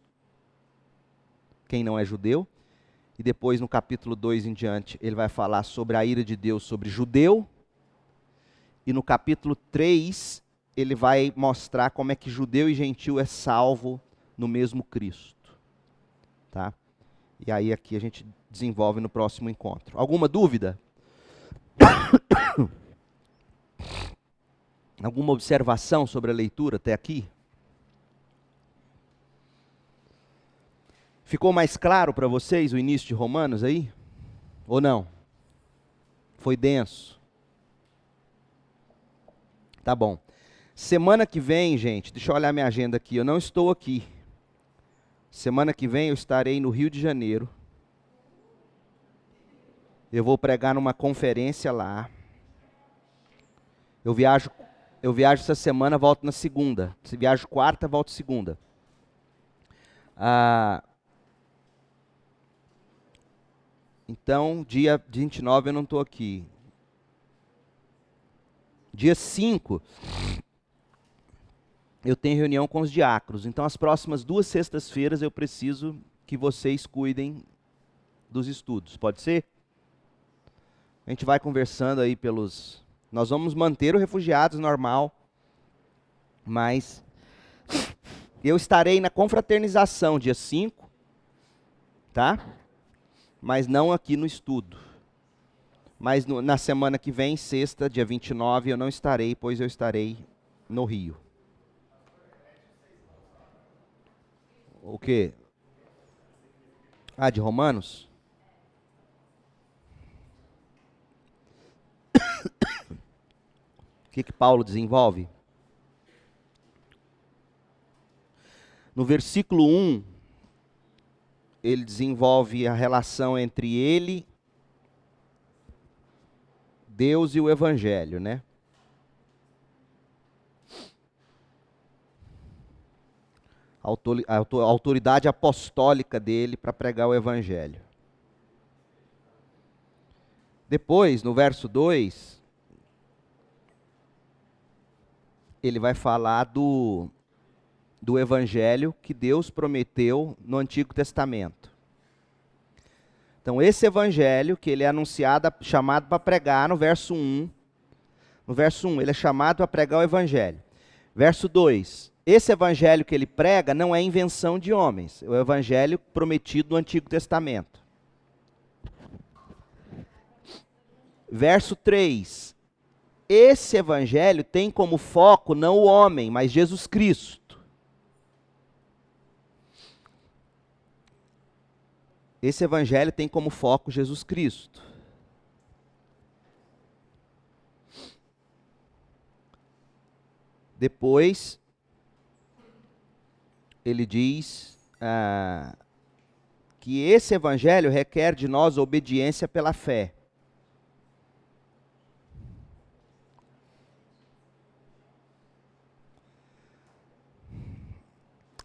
Speaker 1: quem não é judeu, e depois no capítulo 2 em diante, ele vai falar sobre a ira de Deus sobre judeu, e no capítulo 3, ele vai mostrar como é que judeu e gentil é salvo no mesmo Cristo. Tá? E aí aqui a gente desenvolve no próximo encontro. Alguma dúvida? Alguma observação sobre a leitura até aqui? Ficou mais claro para vocês o início de Romanos aí? Ou não? Foi denso? Tá bom. Semana que vem, gente, deixa eu olhar minha agenda aqui, eu não estou aqui. Semana que vem eu estarei no Rio de Janeiro. Eu vou pregar numa conferência lá. Eu viajo essa semana, volto na segunda. Se viajo quarta, volto segunda. Então, dia 29 eu não estou aqui. Dia 5, eu tenho reunião com os diáconos. Então, as próximas 2 sextas-feiras eu preciso que vocês cuidem dos estudos. Pode ser? A gente vai conversando aí pelos... Nós vamos manter o refugiados normal, mas eu estarei na confraternização dia 5, tá? Mas não aqui no estudo. Mas na semana que vem, sexta, dia 29, eu não estarei, pois eu estarei no Rio. O quê? De Romanos? O que Paulo desenvolve? No versículo 1, ele desenvolve a relação entre ele, Deus e o Evangelho, né? A autoridade apostólica dele para pregar o Evangelho. Depois, no verso 2, ele vai falar do Evangelho que Deus prometeu no Antigo Testamento. Então, esse Evangelho que ele é anunciado, chamado para pregar no verso 1. No verso 1, ele é chamado para pregar o Evangelho. Verso 2, esse Evangelho que ele prega não é invenção de homens. É o Evangelho prometido no Antigo Testamento. Verso 3, esse Evangelho tem como foco não o homem, mas Jesus Cristo. Esse Evangelho tem como foco Jesus Cristo. Depois, ele diz que esse Evangelho requer de nós obediência pela fé.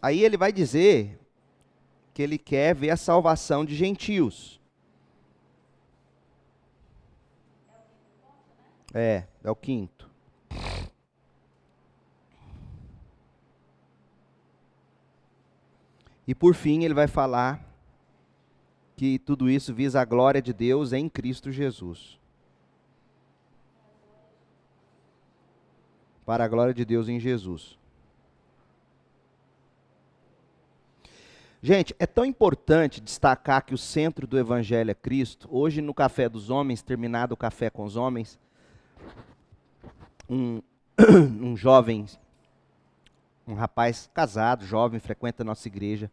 Speaker 1: Aí ele vai dizer que ele quer ver a salvação de gentios. É o quinto. E por fim ele vai falar que tudo isso visa a glória de Deus em Cristo Jesus. Para a glória de Deus em Jesus. Gente, é tão importante destacar que o centro do Evangelho é Cristo. Hoje no Café dos Homens, terminado o Café com os Homens, um jovem, um rapaz casado, jovem, frequenta a nossa igreja,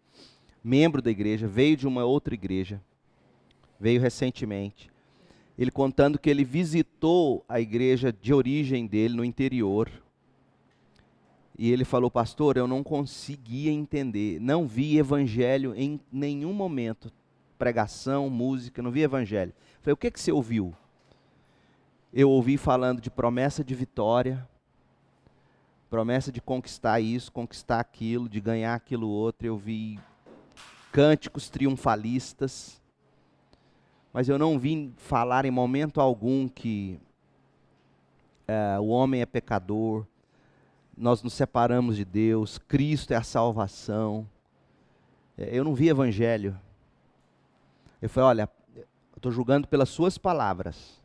Speaker 1: membro da igreja, veio de uma outra igreja, veio recentemente. Ele contando que ele visitou a igreja de origem dele no interior. E ele falou, pastor, eu não conseguia entender, não vi evangelho em nenhum momento. Pregação, música, não vi evangelho. Eu falei, o que você ouviu? Eu ouvi falando de promessa de vitória, promessa de conquistar isso, conquistar aquilo, de ganhar aquilo outro. Eu vi cânticos triunfalistas, mas eu não vi falar em momento algum que o homem é pecador, nós nos separamos de Deus, Cristo é a salvação. Eu não vi evangelho. Eu falei, olha, eu estou julgando pelas suas palavras.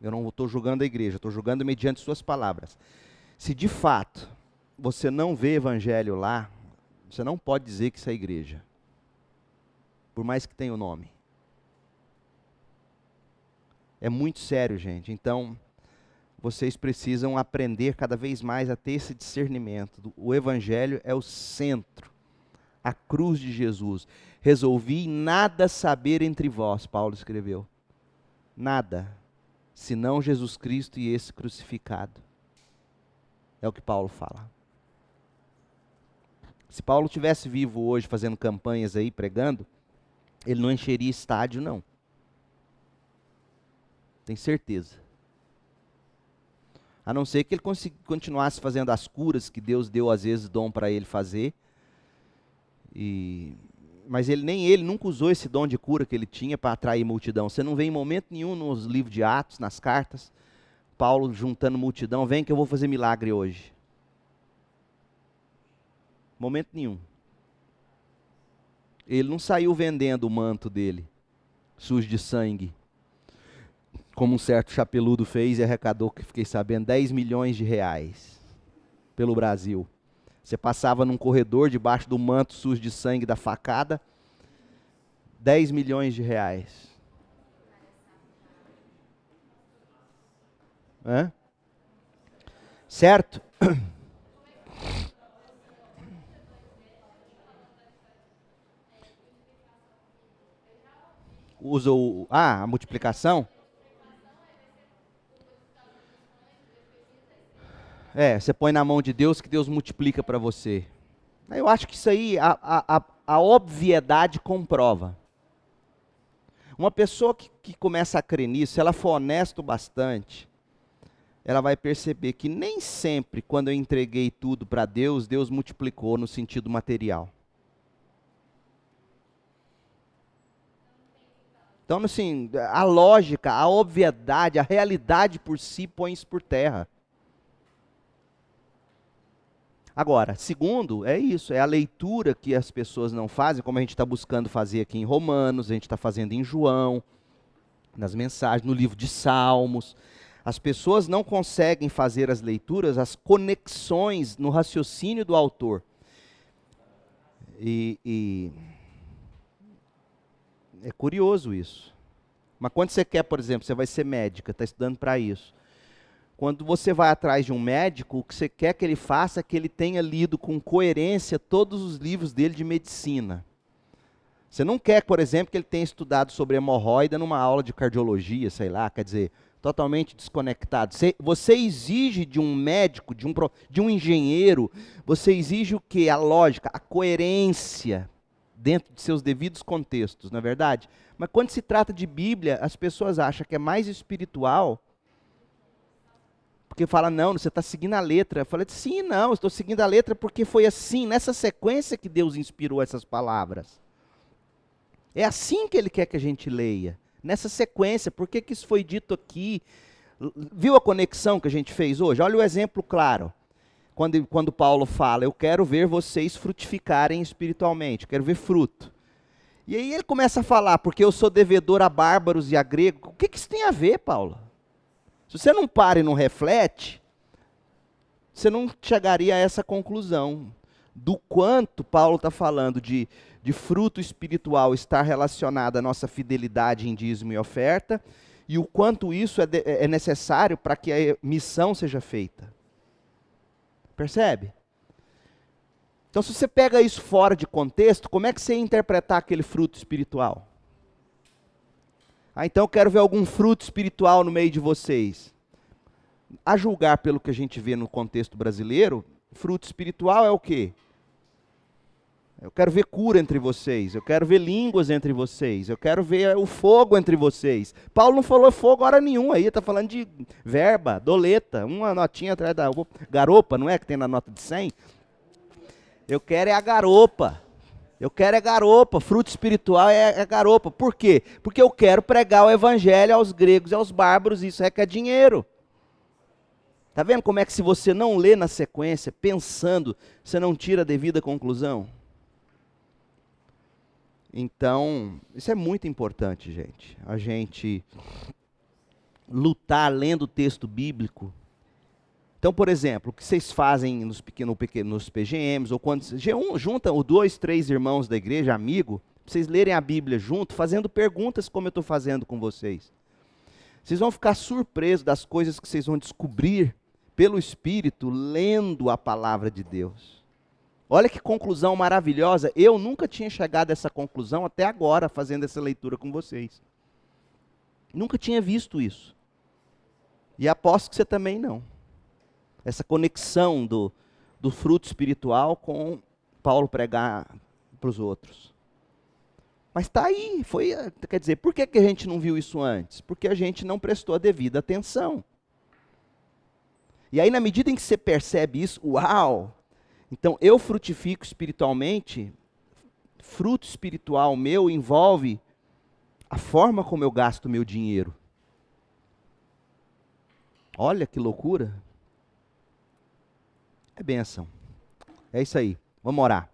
Speaker 1: Eu não estou julgando a igreja, estou julgando mediante suas palavras. Se de fato você não vê evangelho lá, você não pode dizer que isso é igreja. Por mais que tenha o nome. É muito sério, gente. Então, vocês precisam aprender cada vez mais a ter esse discernimento. O Evangelho é o centro, a cruz de Jesus. Resolvi nada saber entre vós, Paulo escreveu. Nada, senão Jesus Cristo e esse crucificado. É o que Paulo fala. Se Paulo estivesse vivo hoje, fazendo campanhas aí, pregando, ele não encheria estádio, não. Tenho certeza. A não ser que ele continuasse fazendo as curas que Deus deu, às vezes, dom para ele fazer. Mas nem ele nunca usou esse dom de cura que ele tinha para atrair multidão. Você não vê em momento nenhum nos livros de Atos, nas cartas, Paulo juntando multidão, vem que eu vou fazer milagre hoje. Momento nenhum. Ele não saiu vendendo o manto dele, sujo de sangue, como um certo chapeludo fez e arrecadou, que fiquei sabendo, 10 milhões de reais pelo Brasil. Você passava num corredor debaixo do manto sujo de sangue da facada, 10 milhões de reais. Hã? Certo? Usa a multiplicação? Você põe na mão de Deus que Deus multiplica para você. Eu acho que isso aí, a obviedade comprova. Uma pessoa que começa a crer nisso, se ela for honesta o bastante, ela vai perceber que nem sempre, quando eu entreguei tudo para Deus, Deus multiplicou no sentido material. Então, assim, a lógica, a obviedade, a realidade por si põe isso por terra. Agora, segundo, é isso, é a leitura que as pessoas não fazem, como a gente está buscando fazer aqui em Romanos, a gente está fazendo em João, nas mensagens, no livro de Salmos. As pessoas não conseguem fazer as leituras, as conexões no raciocínio do autor. E é curioso isso. Mas quando você quer, por exemplo, você vai ser médica, está estudando para isso. Quando você vai atrás de um médico, o que você quer que ele faça é que ele tenha lido com coerência todos os livros dele de medicina. Você não quer, por exemplo, que ele tenha estudado sobre hemorroida numa aula de cardiologia, sei lá, quer dizer, totalmente desconectado. Você exige de um médico, de um engenheiro, você exige o quê? A lógica, a coerência dentro de seus devidos contextos, não é verdade? Mas quando se trata de Bíblia, as pessoas acham que é mais espiritual, porque fala, não, você está seguindo a letra. Eu falei, sim, não, estou seguindo a letra porque foi assim, nessa sequência que Deus inspirou essas palavras. É assim que Ele quer que a gente leia, nessa sequência. Por que isso foi dito aqui? Viu a conexão que a gente fez hoje? Olha o exemplo claro. Quando Paulo fala, eu quero ver vocês frutificarem espiritualmente, quero ver fruto. E aí ele começa a falar, porque eu sou devedor a bárbaros e a gregos. O que isso tem a ver, Paulo? Se você não para e não reflete, você não chegaria a essa conclusão do quanto Paulo está falando de fruto espiritual estar relacionado à nossa fidelidade em dízimo e oferta, e o quanto isso é necessário para que a missão seja feita. Percebe? Então, se você pega isso fora de contexto, como é que você ia interpretar aquele fruto espiritual? Então eu quero ver algum fruto espiritual no meio de vocês. A julgar pelo que a gente vê no contexto brasileiro, fruto espiritual é o quê? Eu quero ver cura entre vocês, eu quero ver línguas entre vocês, eu quero ver o fogo entre vocês. Paulo não falou fogo hora nenhuma aí, está falando de verba, doleta, uma notinha atrás da garopa, não é que tem na nota de 100? Eu quero é a garopa. Eu quero é garopa, fruto espiritual é garopa. Por quê? Porque eu quero pregar o evangelho aos gregos e aos bárbaros, e isso requer dinheiro. Está vendo como é que se você não lê na sequência, pensando, você não tira a devida conclusão? Então, isso é muito importante, gente. A gente lutar lendo o texto bíblico. Então, por exemplo, o que vocês fazem nos PGMs, ou quando juntam os 2, 3 irmãos da igreja, amigo, para vocês lerem a Bíblia junto, fazendo perguntas como eu estou fazendo com vocês. Vocês vão ficar surpresos das coisas que vocês vão descobrir pelo Espírito, lendo a palavra de Deus. Olha que conclusão maravilhosa. Eu nunca tinha chegado a essa conclusão até agora, fazendo essa leitura com vocês. Nunca tinha visto isso. E aposto que você também não. Essa conexão do fruto espiritual com Paulo pregar para os outros. Mas está aí, quer dizer, por que a gente não viu isso antes? Porque a gente não prestou a devida atenção. E aí, na medida em que você percebe isso, uau! Então, eu frutifico espiritualmente, fruto espiritual meu envolve a forma como eu gasto o meu dinheiro. Olha que loucura. É bênção. É isso aí. Vamos orar.